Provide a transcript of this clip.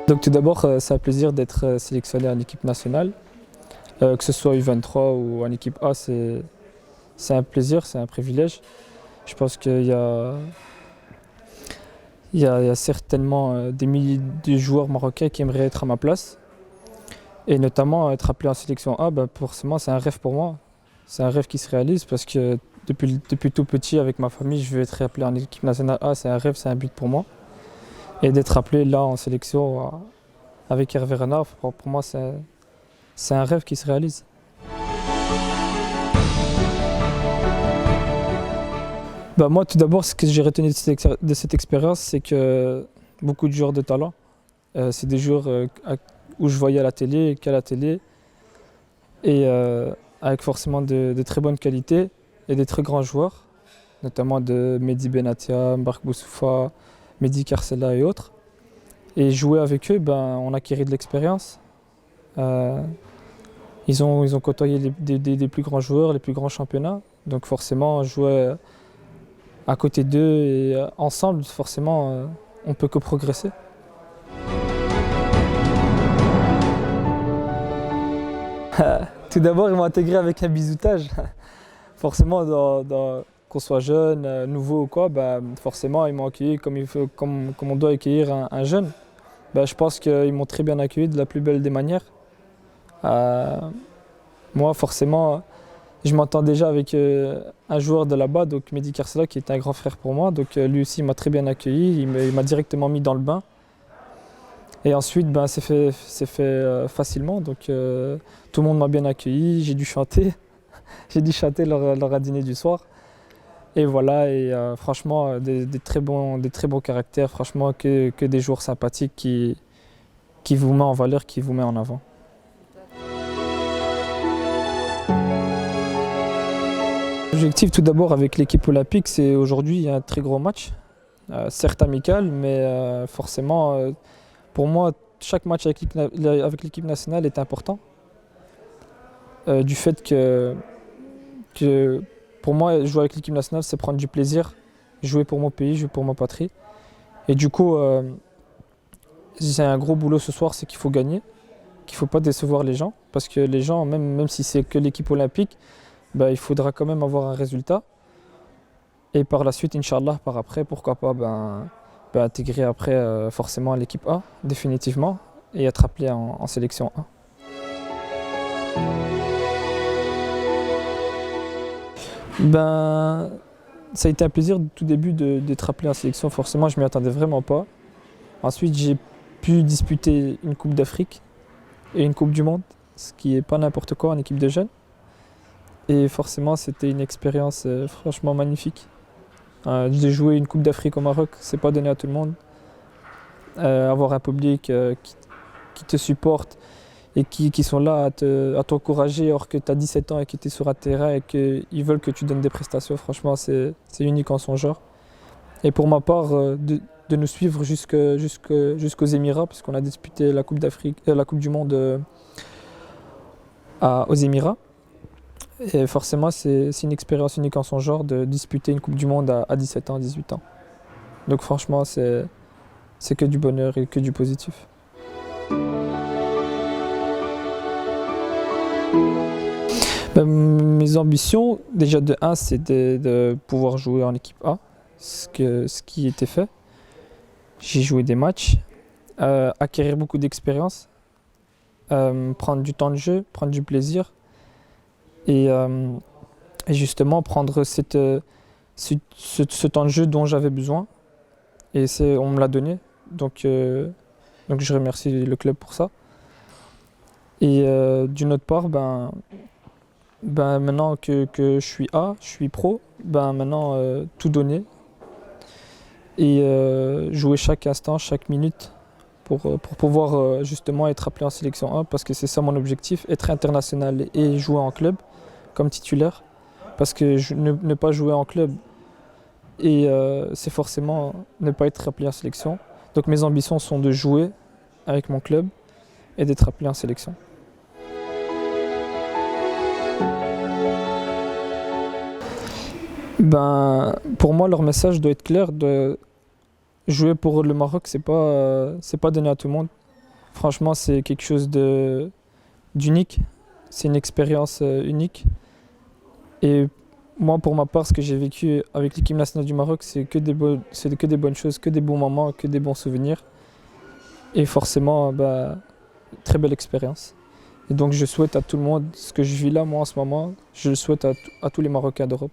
Donc tout d'abord, c'est un plaisir d'être sélectionné en équipe nationale. Que ce soit U23 ou en équipe A, c'est un plaisir, c'est un privilège. Je pense qu'il y a certainement des milliers de joueurs marocains qui aimeraient être à ma place. Et notamment être appelé en sélection A, forcément c'est un rêve pour moi. C'est un rêve qui se réalise parce que depuis tout petit avec ma famille, je veux être appelé en équipe nationale A, c'est un rêve, c'est un but pour moi. Et d'être appelé là en sélection avec Hervé Renard, pour moi c'est un rêve qui se réalise. Moi, tout d'abord, ce que j'ai retenu de cette expérience, c'est que beaucoup de joueurs de talent, c'est des joueurs où je voyais à la télé, qu'à la télé, et avec forcément de très bonnes qualités et des très grands joueurs, notamment de Mehdi Benatia, Mbark Boussoufa, Mehdi Carcella et autres. Et jouer avec eux, on acquérit de l'expérience. Ils ont côtoyé des plus grands joueurs, les plus grands championnats. Donc forcément, jouer à côté d'eux et ensemble, forcément, on peut que progresser. Tout d'abord, ils m'ont intégré avec un bisoutage. Forcément, qu'on soit jeune, nouveau ou quoi, forcément, ils m'ont accueilli comme on doit accueillir un jeune. Je pense qu'ils m'ont très bien accueilli de la plus belle des manières. Moi, forcément, je m'entends déjà avec un joueur de là-bas, donc Mehdi Carcella, qui est un grand frère pour moi. Donc lui aussi, il m'a très bien accueilli, il m'a directement mis dans le bain. Et ensuite, c'est fait facilement, donc tout le monde m'a bien accueilli, j'ai dû chanter. J'ai dû chanter leur dîner du soir. Et voilà, et franchement, des très bons caractères, franchement, que des joueurs sympathiques qui vous met en valeur, qui vous met en avant. L'objectif tout d'abord avec l'équipe olympique, c'est aujourd'hui un très gros match, certes amical, mais forcément, pour moi, chaque match avec l'équipe nationale est important. Du fait que pour moi, jouer avec l'équipe nationale, c'est prendre du plaisir, jouer pour mon pays, jouer pour ma patrie. Et du coup, c'est un gros boulot ce soir, c'est qu'il faut gagner, qu'il ne faut pas décevoir les gens, parce que les gens, même si c'est que l'équipe olympique, il faudra quand même avoir un résultat. Et par la suite, Inch'Allah, par après, pourquoi pas intégrer après forcément l'équipe A, définitivement, et être appelé en sélection A. Ça a été un plaisir du tout début d'être appelé en sélection. Forcément, je ne m'y attendais vraiment pas. Ensuite, j'ai pu disputer une Coupe d'Afrique et une Coupe du Monde, ce qui n'est pas n'importe quoi en équipe de jeunes. Et forcément, c'était une expérience franchement magnifique. De jouer une Coupe d'Afrique au Maroc, c'est pas donné à tout le monde. Avoir un public qui te supporte et qui sont là à t'encourager alors que tu as 17 ans et que tu es sur un terrain et qu'ils veulent que tu donnes des prestations, franchement, c'est unique en son genre. Et pour ma part, de nous suivre jusqu'aux Émirats, puisqu'on a disputé la Coupe d'Afrique, la Coupe du Monde aux Émirats. Et forcément, c'est une expérience unique en son genre de disputer une Coupe du Monde à 17 ans, 18 ans. Donc franchement, c'est que du bonheur et que du positif. Mes ambitions, déjà de 1, c'est de pouvoir jouer en équipe A, ce qui était fait. J'ai joué des matchs, acquérir beaucoup d'expérience, prendre du temps de jeu, prendre du plaisir et justement prendre ce temps de jeu dont j'avais besoin. Et on me l'a donné, donc je remercie le club pour ça. Et d'une autre part, maintenant que je suis A, je suis pro, maintenant tout donner et jouer chaque instant, chaque minute pour pouvoir justement être appelé en sélection A, parce que c'est ça mon objectif, être international et jouer en club comme titulaire, parce que ne pas jouer en club et c'est forcément ne pas être appelé en sélection. Donc mes ambitions sont de jouer avec mon club et d'être appelé en sélection. Pour moi, leur message doit être clair. Jouer pour le Maroc, c'est pas donné à tout le monde. Franchement, c'est quelque chose d'unique. C'est une expérience unique. Et moi, pour ma part, ce que j'ai vécu avec l'équipe nationale du Maroc, c'est que des bonnes choses, que des bons moments, que des bons souvenirs. Et forcément, très belle expérience. Et donc, je souhaite à tout le monde ce que je vis là, moi, en ce moment, je le souhaite à tous les Marocains d'Europe.